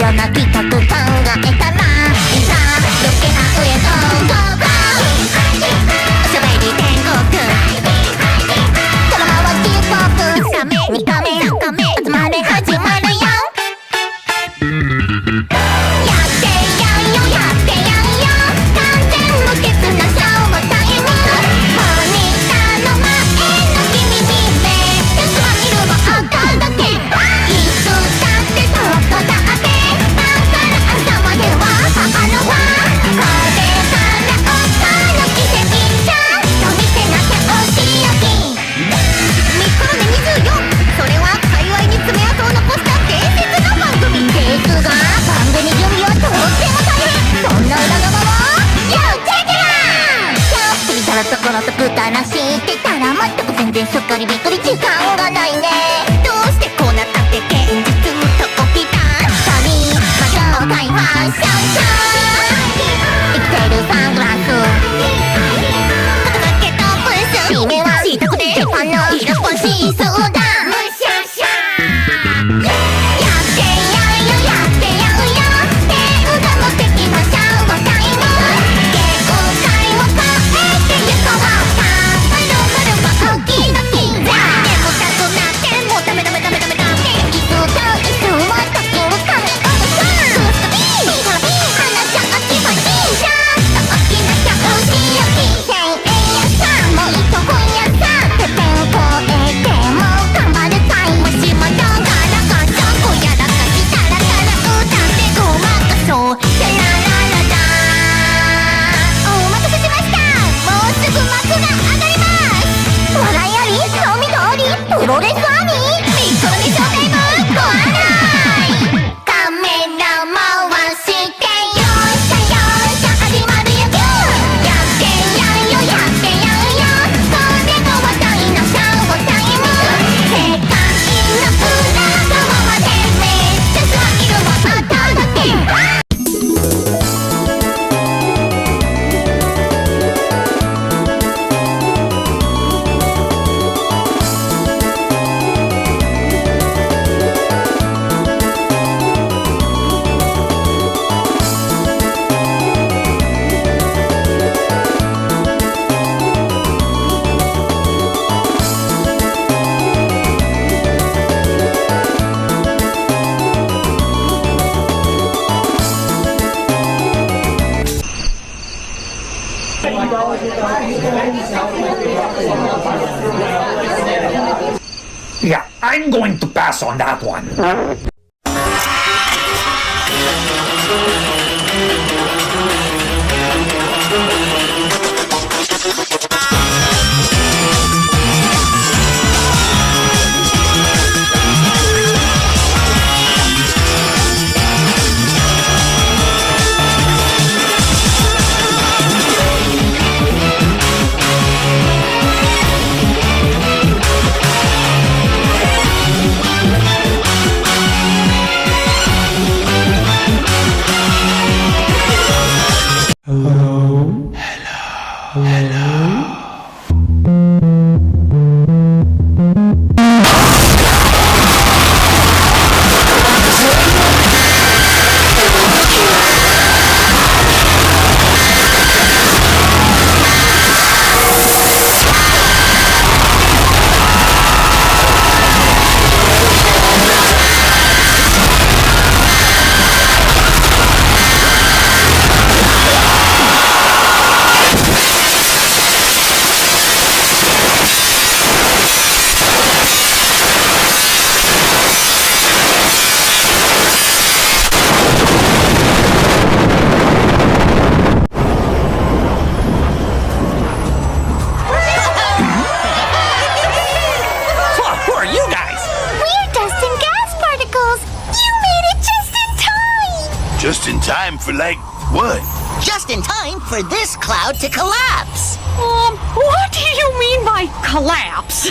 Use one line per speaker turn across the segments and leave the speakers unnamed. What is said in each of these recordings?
ような企画考えたらいざロケハウへゴーゴーゴーおしゃべり天国このままキーポップ1カメ2カメ3カメ集まれ始まるよやってやんよやってやんよ完全無欠なショータイムモニターの前の君に目スマイルをお届けいつだってそこだってだから朝までは母の輪これから岡の奇跡ちゃんと見せなきゃお仕置き3日目24それは界隈に爪痕を残した伝説の番組ですが番組準備はとっても大変そんな裏側を要チェックだ今日過ぎたらところとくたらしてたら全く全然しょっかりびっくり時間がないねどうしてこうなったって現実と起きた旅魔女大ファッションショー生きてるサングラス片付けトップス締めは自宅で鉄板の色っぽしそうだむしゃしゃやってやんよやってやんよ天が持ってきましょうタイム限界を超えてゆこうさまるまるま大きなキザでもたくなってもうダメダメダメダメダメ椅子と椅子は時をかめおむさんグスビービーからビー話しゃあきましんじゃん大きなキャップしよき1000円屋さんもう一本屋さんてっぺん越えても頑張るタイムしましょうからかしょこやらかしたらから歌ってごまかそうてららららお待たせしましたもうすぐ幕が上がります笑いあり興味通りプロレスありミッコロにショータイムご案内カメラ回してよいしょよいしょ始まるよキューやってやんよやってやんよこれが話題のショータイム世界の裏側までめっちゃスマイルをお届け
Yeah, I'm going to pass on that one.
Just in time for like what?
Just in time for this cloud to collapse.
What do you mean by collapse?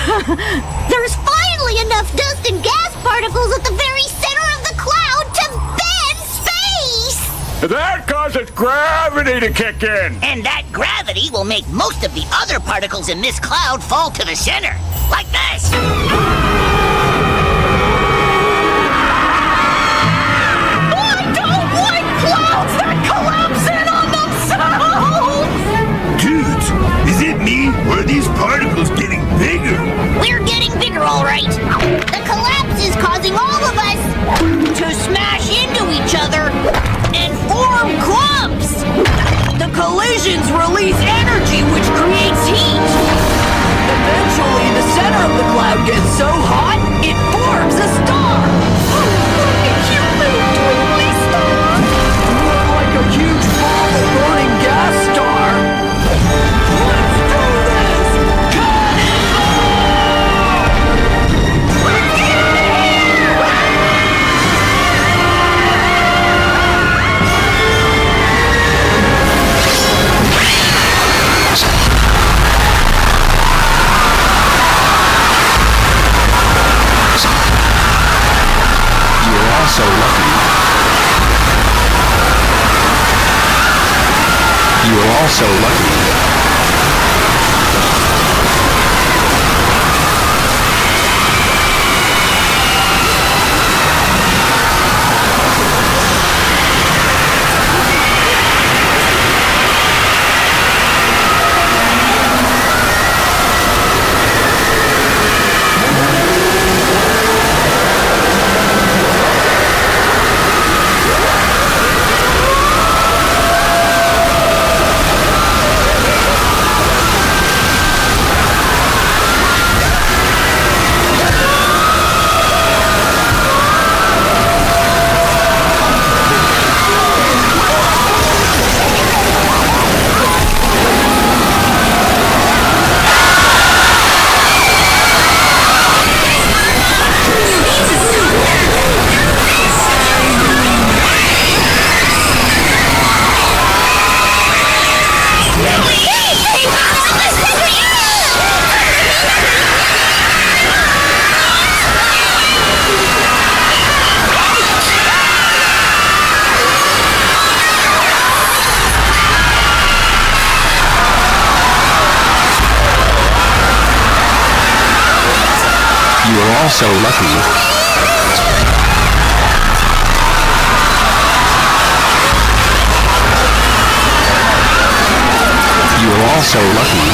There's finally enough dust and gas particles at the very center of the cloud to bend space!
That causes gravity to kick in.
And that gravity will make most of the other particles in this cloud fall to the center. Like this.
engines release energy which creates heat. Eventually, the center of the cloud gets so hot, it forms a star.
You little twinkly star!
More like a huge ball of burning gas star. Let's do this!
You're all so lucky. You are all so lucky. You are all so lucky. You are all so lucky.